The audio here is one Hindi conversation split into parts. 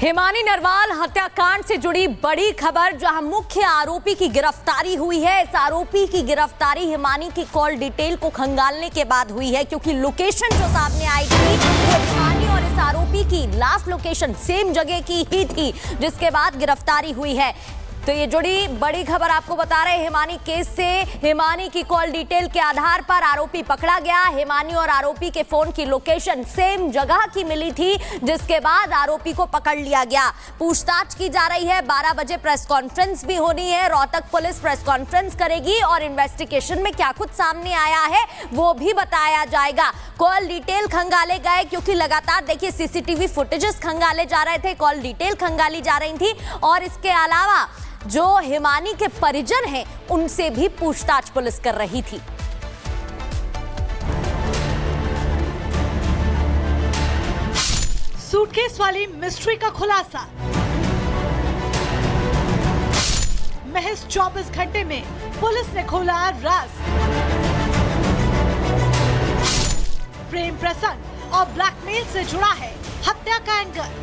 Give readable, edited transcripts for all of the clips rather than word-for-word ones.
हिमानी नरवाल हत्याकांड से जुड़ी बड़ी खबर, जहां मुख्य आरोपी की गिरफ्तारी हुई है। इस आरोपी की गिरफ्तारी हिमानी की कॉल डिटेल को खंगालने के बाद हुई है, क्योंकि लोकेशन जो सामने आई थी वो हिमानी और इस आरोपी की लास्ट लोकेशन सेम जगह की ही थी, जिसके बाद गिरफ्तारी हुई है। तो ये जुड़ी बड़ी खबर आपको बता रहे हैं। हिमानी केस से हिमानी की कॉल डिटेल के आधार पर आरोपी पकड़ा गया। हिमानी और आरोपी के फोन की लोकेशन सेम जगह की मिली थी, जिसके बाद आरोपी को पकड़ लिया गया। पूछताछ की जा रही है। 12 बजे प्रेस कॉन्फ्रेंस भी होनी है। रोहतक पुलिस प्रेस कॉन्फ्रेंस करेगी और इन्वेस्टिगेशन में क्या कुछ सामने आया है वो भी बताया जाएगा। कॉल डिटेल खंगाले गए, क्योंकि लगातार देखिए सीसीटीवी फुटेजेस खंगाले जा रहे थे, कॉल डिटेल खंगाली जा रही थी, और इसके अलावा जो हिमानी के परिजन हैं उनसे भी पूछताछ पुलिस कर रही थी। सूटकेस वाली मिस्ट्री का खुलासा। महज 24 घंटे में पुलिस ने खोला राज। प्रेम प्रसंग और ब्लैकमेल से जुड़ा है हत्या का एंगल।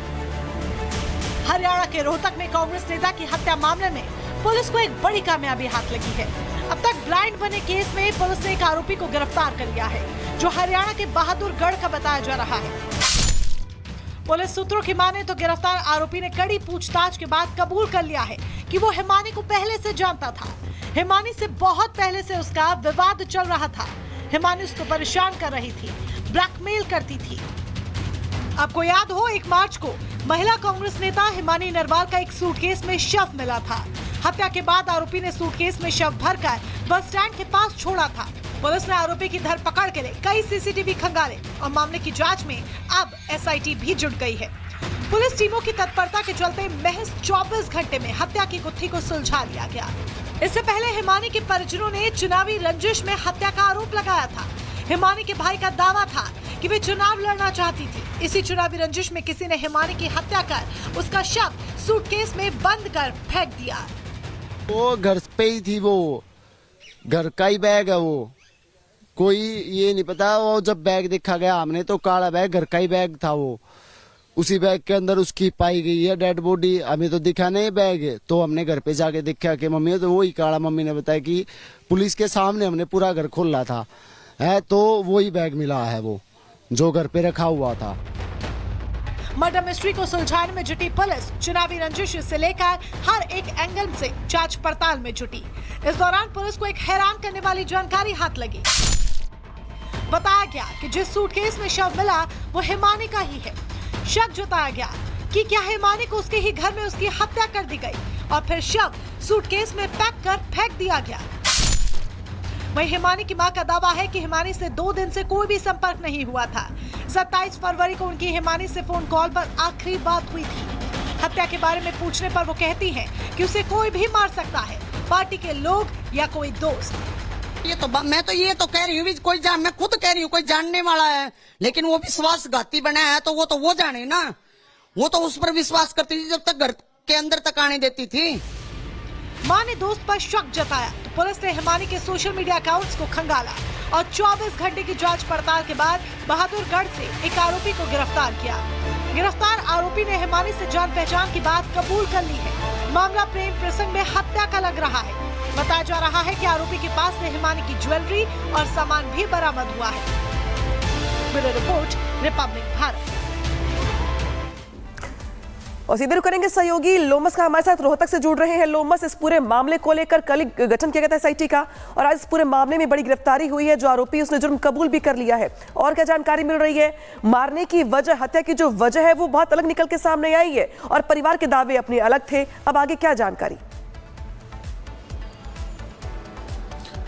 हरियाणा के रोहतक में कांग्रेस नेता की हत्या मामले में पुलिस को एक बड़ी कामयाबी हाथ लगी है। अब तक ब्लाइंड बने केस में पुलिस ने एक आरोपी को गिरफ्तार कर लिया है, जो हरियाणा के बहादुरगढ़ का बताया जा रहा है। पुलिस सूत्रों की माने तो गिरफ्तार आरोपी ने कड़ी पूछताछ के बाद कबूल कर लिया है कि वो हिमानी को पहले से जानता था। हिमानी से बहुत पहले से उसका विवाद चल रहा था। हिमानी उसको परेशान कर रही थी, ब्लैकमेल करती थी। आपको याद हो, 1 मार्च को महिला कांग्रेस नेता हिमानी नरवाल का एक सूटकेस में शव मिला था। हत्या के बाद आरोपी ने सूटकेस में शव भरकर बस स्टैंड के पास छोड़ा था। पुलिस ने आरोपी की धरपकड़ के लिए कई सीसीटीवी खंगाले और मामले की जांच में अब एसआईटी भी जुट गई है। पुलिस टीमों की तत्परता के चलते महज 24 घंटे में हत्या की गुत्थी को सुलझा लिया गया। इससे पहले हिमानी के परिजनों ने चुनावी रंजिश में हत्या का आरोप लगाया था। हिमानी के भाई का दावा था कि वे चुनाव लड़ना चाहती थी। इसी चुनावी रंजिश में किसी ने हिमानी की हत्या कर उसका शव सूटकेस में बंद कर फेंक दिया। वो घर पे ही थी, वो घर का ही बैग है, वो कोई ये नहीं पता। वो जब बैग देखा गया हमने तो काला बैग, घर का ही बैग था वो। उसी बैग के अंदर उसकी पाई गई है डेड बॉडी। हमें तो दिखा नहीं बैग, तो हमने घर पे जाके देखा कि मम्मी, तो वही काला। मम्मी ने बताया कि पुलिस के सामने हमने पूरा घर खोला था है, तो वही बैग मिला है वो जो घर पे रखा हुआ था। मर्डर मिस्ट्री को सुलझाने में जुटी पुलिस चुनावी रंजिश से लेकर हर एक एंगल से जांच पड़ताल में जुटी। इस दौरान पुलिस को एक हैरान करने वाली जानकारी हाथ लगी। बताया गया कि जिस सूटकेस में शव मिला वो हिमानी का ही है। शक जताया गया कि क्या हिमानी को उसके ही घर में उसकी हत्या कर दी गई और फिर शव सूटकेस में पैक कर फेंक दिया गया। वहीं हिमानी की मां का दावा है कि हिमानी से 2 दिन से कोई भी संपर्क नहीं हुआ था। 27 फरवरी को उनकी हिमानी से फोन कॉल पर आखिरी बात हुई थी। हत्या के बारे में पूछने पर वो कहती हैं कि उसे कोई भी मार सकता है, पार्टी के लोग या कोई दोस्त। ये तो मैं तो ये तो कह रही हूँ, कोई मैं खुद कह रही हूँ कोई जानने वाला है, लेकिन वो विश्वासघाती बना है तो वो जाने ना। वो तो उस पर विश्वास करती थी जब तक घर के अंदर तक आने देती थी। मां ने दोस्त पर शक जताया तो पुलिस ने हिमानी के सोशल मीडिया अकाउंट्स को खंगाला और 24 घंटे की जांच पड़ताल के बाद बहादुरगढ़ से एक आरोपी को गिरफ्तार किया। गिरफ्तार आरोपी ने हिमानी से जान पहचान की बात कबूल कर ली है। मामला प्रेम प्रसंग में हत्या का लग रहा है। बताया जा रहा है कि आरोपी के पास से हिमानी की ज्वेलरी और सामान भी बरामद हुआ है। Bureau report, Republic Bharat. और सीधे रुक करेंगे सहयोगी लोमस का हमारे साथ रोहतक से जुड़ रहे हैं। लोमस, इस पूरे मामले को लेकर कल गठन किया गया था एसआईटी का, और आज इस पूरे मामले में बड़ी गिरफ्तारी हुई है। जो आरोपी उसने जुर्म कबूल भी कर लिया है, और क्या जानकारी मिल रही है? मारने की वजह, हत्या की जो वजह है वो बहुत अलग निकल के सामने आई है, और परिवार के दावे अपने अलग थे। अब आगे क्या जानकारी?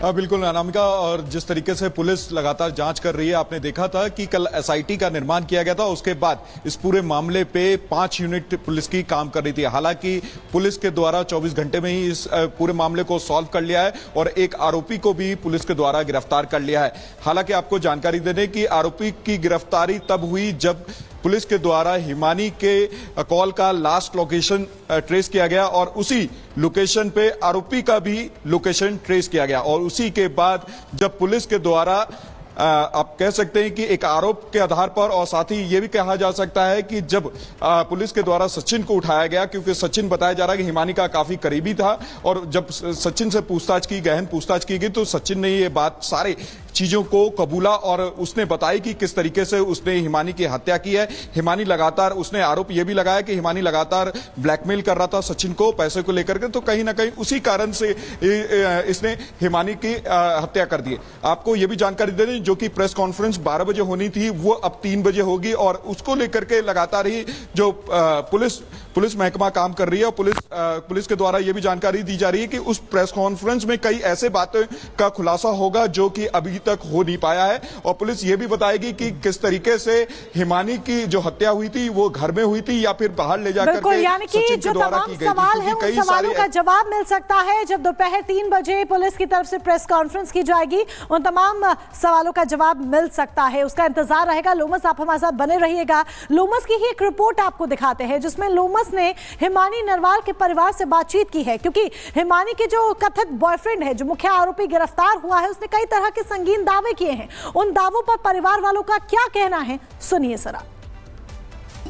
बिल्कुल अनामिका, और जिस तरीके से पुलिस लगातार जांच कर रही है, आपने देखा था कि कल एसआईटी का निर्माण किया गया था। उसके बाद इस पूरे मामले पे 5 यूनिट पुलिस की काम कर रही थी। हालांकि पुलिस के द्वारा 24 घंटे में ही इस पूरे मामले को सॉल्व कर लिया है और एक आरोपी को भी पुलिस के द्वारा गिरफ्तार कर लिया है। हालांकि आपको जानकारी दे दें कि आरोपी की गिरफ्तारी तब हुई जब पुलिस के द्वारा हिमानी के कॉल का लास्ट लोकेशन ट्रेस किया गया, और उसी लोकेशन पे आरोपी का भी लोकेशन ट्रेस किया गया। और उसी के बाद जब पुलिस के द्वारा आप कह सकते हैं कि एक आरोप के आधार पर, और साथ ही यह भी कहा जा सकता है कि जब पुलिस के द्वारा सचिन को उठाया गया, क्योंकि सचिन बताया जा रहा है कि हिमानी का काफी करीबी था, और जब सचिन से गहन पूछताछ की गई तो सचिन ने ये बात सारे चीजों को कबूला और उसने बताई कि किस तरीके से उसने हिमानी की हत्या की है। हिमानी लगातार, उसने आरोप यह भी लगाया कि हिमानी लगातार ब्लैकमेल कर रहा था सचिन को पैसे को लेकर के, तो कहीं ना कहीं उसी कारण से इसने हिमानी की हत्या कर दी। आपको यह भी जानकारी दे दें, जो कि प्रेस कॉन्फ्रेंस 12 बजे होनी थी वो अब 3 बजे होगी, और उसको लेकर के लगातार ही जो पुलिस महकमा काम कर रही है, और पुलिस के द्वारा यह भी जानकारी दी जा रही है कि उस प्रेस कॉन्फ्रेंस में कई ऐसे बातें का खुलासा होगा जो कि अभी तक हो नहीं पाया है, और पुलिस यह भी बताएगी कि किस तरीके से हिमानी की जो हत्या हुई थी वो घर में हुई थी या फिर बाहर ले जाकर बिल्कुल, यानी कि जो तमाम सवाल है उन सवालों का जवाब मिल सकता है जब दोपहर 3 बजे पुलिस की तरफ से प्रेस कॉन्फ्रेंस की जाएगी। उन तमाम सवालों का जवाब मिल सकता है, उसका इंतजार रहेगा। लोमस, आप हमारे साथ बने रहिएगा। लोमस की ही एक रिपोर्ट आपको दिखाते हैं जिसमें लोमस ने हिमानी नरवाल के परिवार से बातचीत की है, क्योंकि हिमानी के जो कथित बॉयफ्रेंड है, जो मुख्य आरोपी गिरफ्तार हुआ है, उसने कई तरह के संगीन दावे किए हैं। उन दावों पर परिवार वालों का क्या कहना है, सुनिए जरा।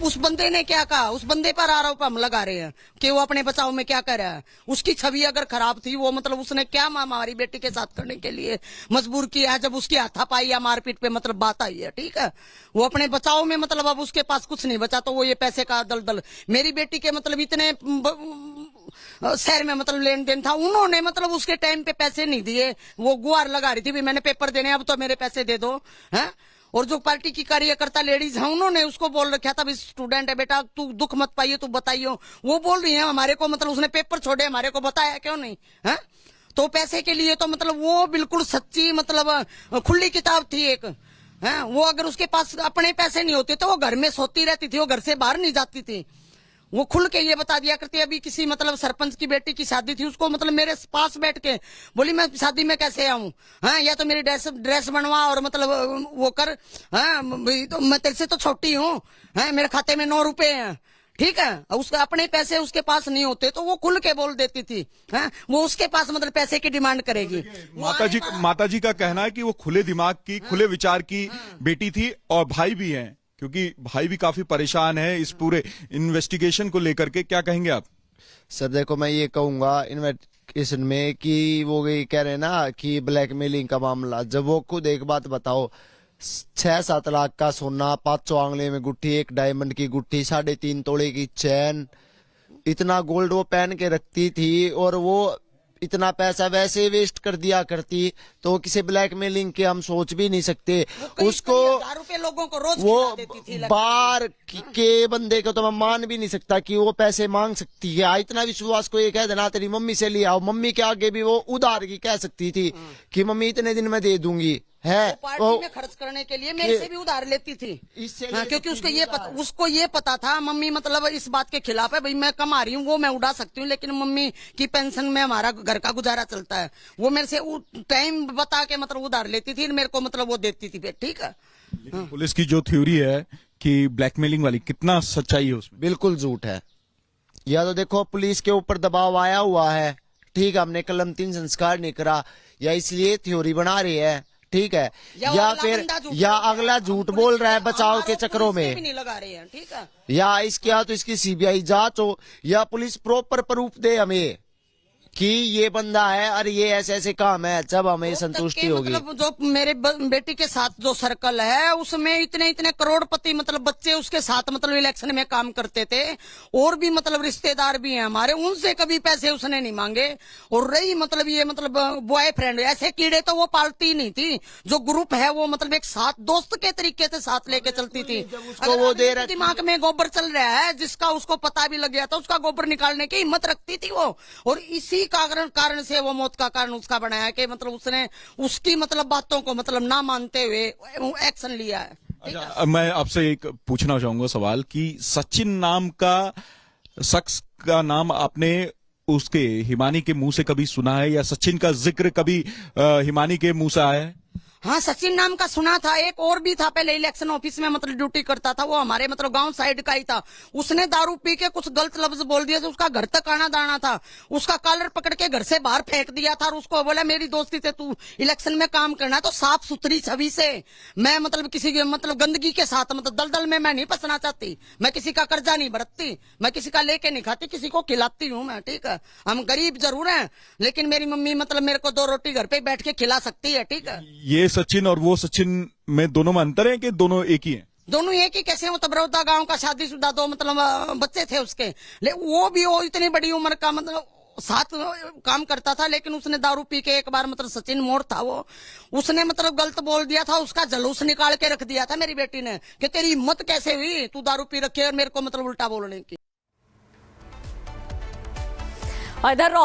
उस बंदे ने क्या कहा, उस बंदे पर आरोप हम लगा रहे हैं कि वो अपने बचाव में क्या कर रहा है। उसकी छवि अगर खराब थी, वो मतलब उसने क्या हमारी बेटी के साथ करने के लिए मजबूर किया है, जब उसकी हाथापाई या मारपीट पे मतलब बात आई है, ठीक है। वो अपने बचाव में मतलब अब उसके पास कुछ नहीं बचा, तो वो ये पैसे का दलदल, मेरी बेटी के मतलब इतने शहर में मतलब लेन देन था, उन्होंने मतलब उसके टाइम पे पैसे नहीं दिए। वो गुहार लगा रही थी भी मैंने पेपर देने, अब तो मेरे पैसे दे दो, है। और जो पार्टी की कार्यकर्ता लेडीज हैं, उन्होंने उसको बोल रखा था भी स्टूडेंट है बेटा, तू दुख मत पाइयो, तू बताइयो। वो बोल रही है हमारे को मतलब उसने पेपर छोड़े, हमारे को बताया क्यों नहीं, है। तो पैसे के लिए तो मतलब वो बिल्कुल सच्ची मतलब खुली किताब थी एक, है। वो अगर उसके पास अपने पैसे नहीं होते तो वो घर में सोती रहती थी, वो घर से बाहर नहीं जाती थी। वो खुल के ये बता दिया करती है। अभी किसी मतलब सरपंच की बेटी की शादी थी, उसको मतलब मेरे पास बैठ के बोली मैं शादी में कैसे आऊं, हाँ, या तो मेरी ड्रेस बनवा और मतलब वो कर, हाँ, तो मैं तेरे से तो छोटी हूँ, हाँ, मेरे खाते में 9 रुपए हैं, ठीक है। उसका अपने पैसे उसके पास नहीं होते तो वो खुल के बोल देती थी, हाँ, वो उसके पास मतलब पैसे की डिमांड करेगी। माता जी का कहना है कि वो खुले दिमाग की, खुले विचार की बेटी थी, और भाई भी हैं, क्योंकि भाई भी काफी परेशान है इस पूरे इन्वेस्टिगेशन को लेकर के। क्या कहेंगे आप? सर देखो, मैं ये कहूंगा इन्वेस्टिगेशन में कि वो ये कह रहे हैं ना कि ब्लैकमेलिंग का मामला, जब वो खुद एक बात बताओ, 6-7 लाख का सोना, 500 आंगले में गुट्ठी, 1 डायमंड की गुट्ठी, 3.5 तोले की चैन, इतना गोल्ड वो पहन के रखती थी, और वो इतना पैसा वैसे वेस्ट कर दिया करती, तो किसी ब्लैकमेलिंग के हम सोच भी नहीं सकते। उसको लोगों को रोज वो देती थी बार के बंदे को तो मैं मान भी नहीं सकता कि वो पैसे मांग सकती है। इतना विश्वास को ये कह देना तेरी मम्मी से लिया, मम्मी के आगे भी वो उधार की कह सकती थी कि मम्मी इतने दिन में दे दूंगी, है। पार्टी में खर्च करने के लिए मेरे से भी उधार लेती थी, हाँ, क्योंकि उसको ये पता था मम्मी मतलब इस बात के खिलाफ है, भाई मैं कमा रही हूँ, वो मैं उड़ा सकती हूँ, लेकिन मम्मी की पेंशन में हमारा घर का गुजारा चलता है। वो मेरे से टाइम बता के मतलब उधार लेती थी, मेरे को मतलब वो देती थी, ठीक है। लेकिन पुलिस की जो थ्योरी है कि ब्लैकमेलिंग वाली, कितना सच्चाई है उसमें? बिल्कुल झूठ है। या तो देखो पुलिस के ऊपर दबाव आया हुआ है, ठीक है, हमने कलम 3 संस्कार नहीं करा, या इसलिए थ्योरी बना रही है, ठीक है, या फिर या अगला झूठ बोल रहा है बचाव के चक्रों में, नहीं लगा रहे हैं, ठीक है। या इसके तो इसकी सीबीआई जांच हो, या पुलिस प्रॉपर प्रूफ दे हमें कि ये बंदा है और ये ऐसे ऐसे काम है, जब हमें संतुष्टि होगी। मतलब जो मेरे बेटी के साथ जो सर्कल है उसमें इतने इतने करोड़पति मतलब बच्चे उसके साथ मतलब इलेक्शन में काम करते थे, और भी मतलब रिश्तेदार भी हैं हमारे, उनसे कभी पैसे उसने नहीं मांगे। और रही मतलब ये मतलब बॉयफ्रेंड, ऐसे कीड़े तो वो पालती नहीं थी। जो ग्रुप है वो मतलब एक साथ दोस्त के तरीके से साथ लेके चलती थी। वो दे रहा दिमाग में गोबर चल रहा है, जिसका उसको पता भी लग गया था, उसका गोबर निकालने की हिम्मत रखती थी वो, और इसी कारण से वो मौत का कारण उसका बनाया कि मतलब उसने उसकी मतलब बातों को मतलब ना मानते हुए एक्शन लिया है। अच्छा, मैं आपसे एक पूछना चाहूंगा सवाल कि सचिन नाम का शख्स का नाम आपने उसके हिमानी के मुंह से कभी सुना है, या सचिन का जिक्र कभी हिमानी के मुंह से आया है? हाँ, सचिन नाम का सुना था। एक और भी था पहले इलेक्शन ऑफिस में मतलब ड्यूटी करता था, वो हमारे मतलब गांव साइड का ही था। उसने दारू पी के कुछ गलत लफ्ज बोल दिया, तो उसका घर तक आना दाना था। उसका कॉलर पकड़ के घर से बाहर फेंक दिया था और उसको बोला मेरी दोस्ती से तू इलेक्शन में काम करना है तो साफ सुथरी छवि से। मैं मतलब किसी मतलब गंदगी के साथ मतलब दलदल में मैं नहीं फंसना चाहती। मैं किसी का कर्जा नहीं बरतती, मैं किसी का लेके नहीं खाती, किसी को खिलाती हूँ मैं। ठीक है, हम गरीब जरूर हैं लेकिन मेरी मम्मी मतलब मेरे को 2 रोटी घर पे बैठ के खिला सकती है। ठीक है, ये सचिन और वो सचिन में दोनों में अंतर है कि दोनों एक ही हैं? दोनों एक ही कैसे हो? तो बड़ौदा गांव का शादीशुदा 2 मतलब बच्चे थे उसके। वो इतनी बड़ी उम्र का मतलब साथ काम करता था, लेकिन उसने दारू पी के एक बार मतलब सचिन मोड़ था वो, उसने मतलब गलत बोल दिया था। उसका जलूस निकाल के रख दिया था मेरी बेटी ने कि तेरी हिम्मत कैसे हुई तू दारू पी रखे और मेरे को मतलब उल्टा बोलने की। इधर